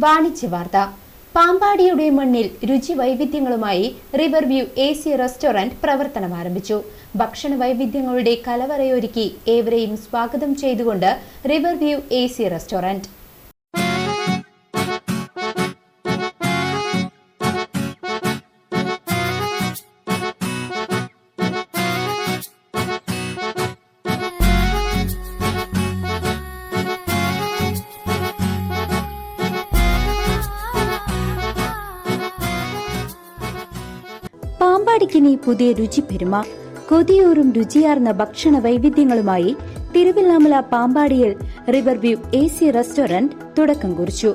വാണിജ്യ വാർത്ത. പാമ്പാടിയുടെ മണ്ണിൽ രുചി വൈവിധ്യങ്ങളുമായി റിവർവ്യൂ AC റെസ്റ്റോറന്റ് പ്രവർത്തനം ആരംഭിച്ചു. ഭക്ഷണ വൈവിധ്യങ്ങളുടെ കലവറയൊരുക്കി ഏവരെയും സ്വാഗതം ചെയ്തുകൊണ്ട് റിവർവ്യൂ AC റെസ്റ്റോറന്റ്. പാമ്പാടിക്കിനി പുതിയ രുചി പെരുമ. കൊതിയൂറും രുചിയാർന്ന ഭക്ഷണ വൈവിധ്യങ്ങളുമായി തിരുവില്ലാമല പാമ്പാടിയിൽ റിവർവ്യൂ AC റെസ്റ്റോറന്റ് തുടക്കം കുറിച്ചു.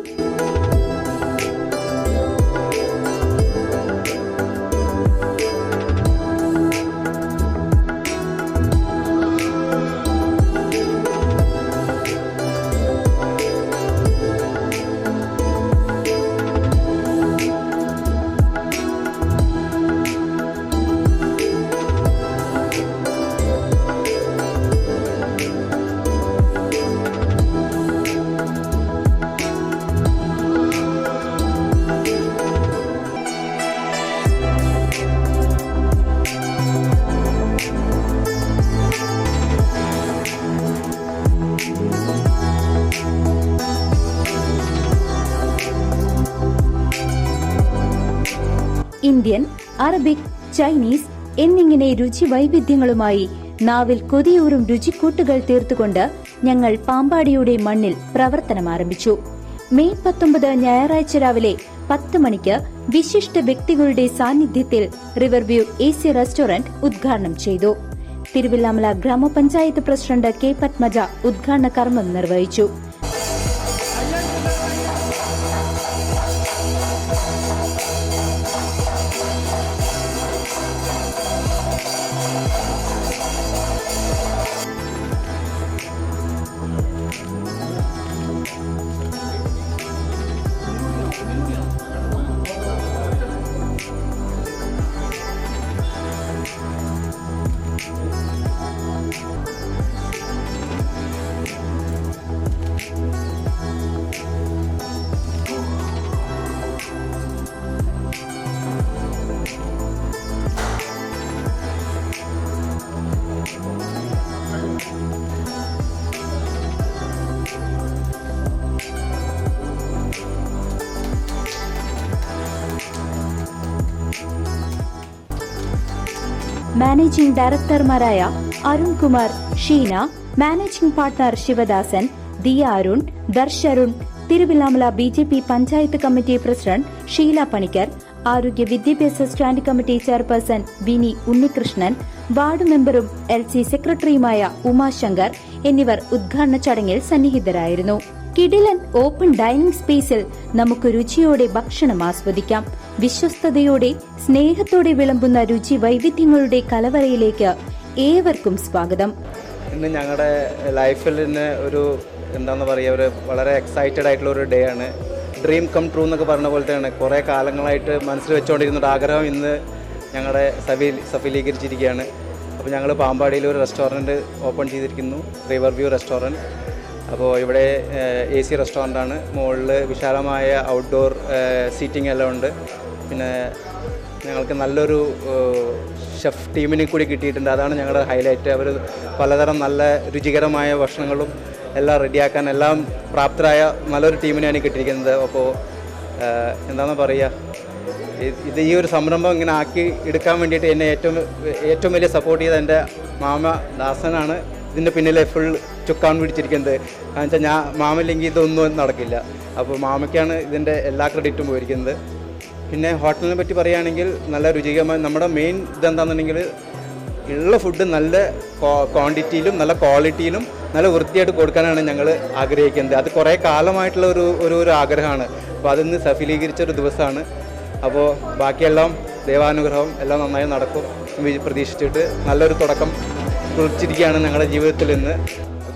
ഇന്ത്യൻ, അറബിക്, ചൈനീസ് എന്നിങ്ങനെ രുചി വൈവിധ്യങ്ങളുമായി നാവിൽ കൊതിയൂറും രുചിക്കൂട്ടുകൾ തീർത്തുകൊണ്ട് ഞങ്ങൾ പാമ്പാടിയുടെ മണ്ണിൽ പ്രവർത്തനം ആരംഭിച്ചു. മെയ് 19 ഞായറാഴ്ച രാവിലെ 10 മണിക്ക് വിശിഷ്ട വ്യക്തികളുടെ സാന്നിധ്യത്തിൽ റിവർവ്യൂ AC റെസ്റ്റോറന്റ് ഉദ്ഘാടനം ചെയ്തു. തിരുവില്ലാമല ഗ്രാമപഞ്ചായത്ത് പ്രസിഡന്റ് K. പത്മജ ഉദ്ഘാടന കർമ്മം നിർവഹിച്ചു. മാനേജിംഗ് ഡയറക്ടർമാരായ Arun Kumar, Sheena, managing partner Sivadasan, Diya Arun, Darsh Arun, Thiruvilwamala BJP panchayat committee president Sheela Panicker, ആരോഗ്യ വിദ്യാഭ്യാസ standing committee chairperson Vini Unnikrishnan, ward മെമ്പറും LC സെക്രട്ടറിയുമായ ഉമാശങ്കർ എന്നിവർ ഉദ്ഘാടന ചടങ്ങിൽ സന്നിഹിതരായിരുന്നു. കിടിലൻ ഓപ്പൺ ഡൈനിംഗ് സ്പേസിൽ നമുക്ക് രുചിയോടെ ഭക്ഷണം ആസ്വദിക്കാം. വിശ്വസ്തയോടെ സ്നേഹത്തോടെ വിളമ്പുന്ന രുചി വൈവിധ്യങ്ങളുടെ കലവറയിലേക്ക് ഏവർക്കും സ്വാഗതം. ഇന്ന് ഞങ്ങളുടെ ലൈഫിൽ ഒരു എന്താണെന്ന് പറയുക, ഒരു വളരെ എക്സൈറ്റഡ് ആയിട്ടുള്ള ഒരു ഡേ ആണ്. ഡ്രീം കം ട്രൂ എന്നൊക്കെ പറഞ്ഞ പോലത്തെയാണ്. കുറേ കാലങ്ങളായിട്ട് മനസ്സിൽ വെച്ചുകൊണ്ടിരുന്ന ഒരു ആഗ്രഹം ഇന്ന് ഞങ്ങളുടെ സഫലീകരിച്ചിരിക്കുകയാണ്. അപ്പോൾ ഞങ്ങൾ പാമ്പാടിയിൽ ഒരു റെസ്റ്റോറൻറ്റ് ഓപ്പൺ ചെയ്തിരിക്കുന്നു, റിവർവ്യൂ റെസ്റ്റോറൻറ്റ്. അപ്പോൾ ഇവിടെ AC റെസ്റ്റോറൻ്റാണ്. മുകളിൽ വിശാലമായ ഔട്ട്ഡോർ സീറ്റിംഗ് എല്ലാം ഉണ്ട്. പിന്നെ ഞങ്ങൾക്ക് നല്ലൊരു ഷെഫ് ടീമിനെ കൂടി കിട്ടിയിട്ടുണ്ട്. അതാണ് ഞങ്ങളുടെ ഹൈലൈറ്റ്. അവർ പലതരം നല്ല രുചികരമായ ഭക്ഷണങ്ങളും എല്ലാം റെഡിയാക്കാൻ എല്ലാം പ്രാപ്തരായ നല്ലൊരു ടീമിനെയാണ് കിട്ടിയിരിക്കുന്നത്. അപ്പോൾ എന്താണെന്ന് പറയുക, ഇത് ഈ ഒരു സംരംഭം ഇങ്ങനെ ആക്കി എടുക്കാൻ വേണ്ടിയിട്ട് എന്നെ ഏറ്റവും വലിയ സപ്പോർട്ട് ചെയ്ത എൻ്റെ മാമ ദാസനാണ് ഇതിൻ്റെ പിന്നിലെ ഫുൾ ചുക്കാൻ പിടിച്ചിരിക്കുന്നത്. കാരണം വെച്ചാൽ മാമയില്ലെങ്കിൽ ഇതൊന്നും നടക്കില്ല. അപ്പോൾ മാമയ്ക്കാണ് ഇതിൻ്റെ എല്ലാ ക്രെഡിറ്റും പോയിരിക്കുന്നത്. പിന്നെ ഹോട്ടലിനെ പറ്റി പറയുകയാണെങ്കിൽ നല്ല രുചികരമായ നമ്മുടെ മെയിൻ ഇതെന്താണെന്നുണ്ടെങ്കിൽ ഉള്ള ഫുഡ് നല്ല ക്വാണ്ടിറ്റിയിലും നല്ല ക്വാളിറ്റിയിലും നല്ല വൃത്തിയായിട്ട് കൊടുക്കാനാണ് ഞങ്ങൾ ആഗ്രഹിക്കുന്നത്. അത് കുറേ കാലമായിട്ടുള്ള ഒരു ആഗ്രഹമാണ്. അപ്പോൾ അതിന്ന് സഫലീകരിച്ചൊരു ദിവസമാണ്. അപ്പോൾ ബാക്കിയെല്ലാം ദൈവാനുഗ്രഹം എല്ലാം നന്നായി നടക്കും പ്രതീക്ഷിച്ചിട്ട് നല്ലൊരു തുടക്കം കുറിച്ചിരിക്കുകയാണ് ഞങ്ങളുടെ ജീവിതത്തിൽ ഇന്ന്.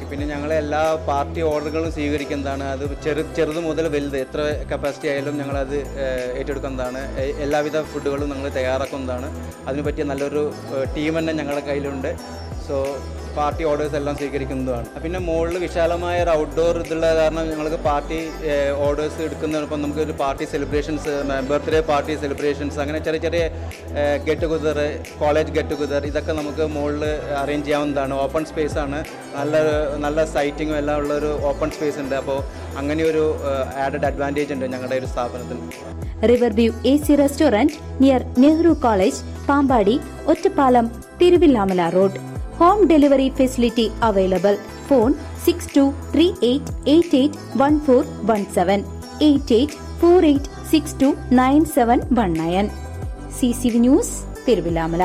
പിന്നെ ഞങ്ങൾ എല്ലാ പാർട്ടി ഓർഡറുകളും സ്വീകരിക്കുന്നതാണ്. അത് ചെറുത് മുതൽ വലുത് എത്ര കപ്പാസിറ്റി ആയാലും ഞങ്ങളത് ഏറ്റെടുക്കുന്നതാണ്. എല്ലാവിധ ഫുഡുകളും ഞങ്ങൾ തയ്യാറാക്കുന്നതാണ്. അതിന് പറ്റിയ നല്ലൊരു ടീം തന്നെ ഞങ്ങളുടെ കയ്യിലുണ്ട്. സോ പാർട്ടി ഓർഡേഴ്സ് എല്ലാം സ്വീകരിക്കുന്നതാണ്. പിന്നെ മുകളിൽ വിശാലമായ ഒരു ഔട്ട്ഡോർ ഇതുള്ള കാരണം ഞങ്ങൾക്ക് പാർട്ടി ഓർഡേഴ്സ് എടുക്കുന്നതിനൊപ്പം നമുക്ക് ഒരു party celebrations, birthday party celebrations, അങ്ങനെ ചെറിയ ചെറിയ get together, college get together, ഇതൊക്കെ നമുക്ക് മുകളിൽ അറേഞ്ച് ചെയ്യാവുന്നതാണ്. ഓപ്പൺ സ്പേസ് ആണ്, നല്ല സൈറ്റിങ്ങും എല്ലാം ഉള്ളൊരു ഓപ്പൺ സ്പേസ് ഉണ്ട്. അപ്പോൾ അങ്ങനെ ഒരു ആഡഡ് അഡ്വാൻറ്റേജ് ഉണ്ട് ഞങ്ങളുടെ ഒരു സ്ഥാപനത്തിന്. River view AC restaurant near Nehru college, Pampady, Ottapalam, Thiruvilwamala road. Home delivery facility available. Phone 6238881417 8848629719. CCV news, Thiruvilwamala.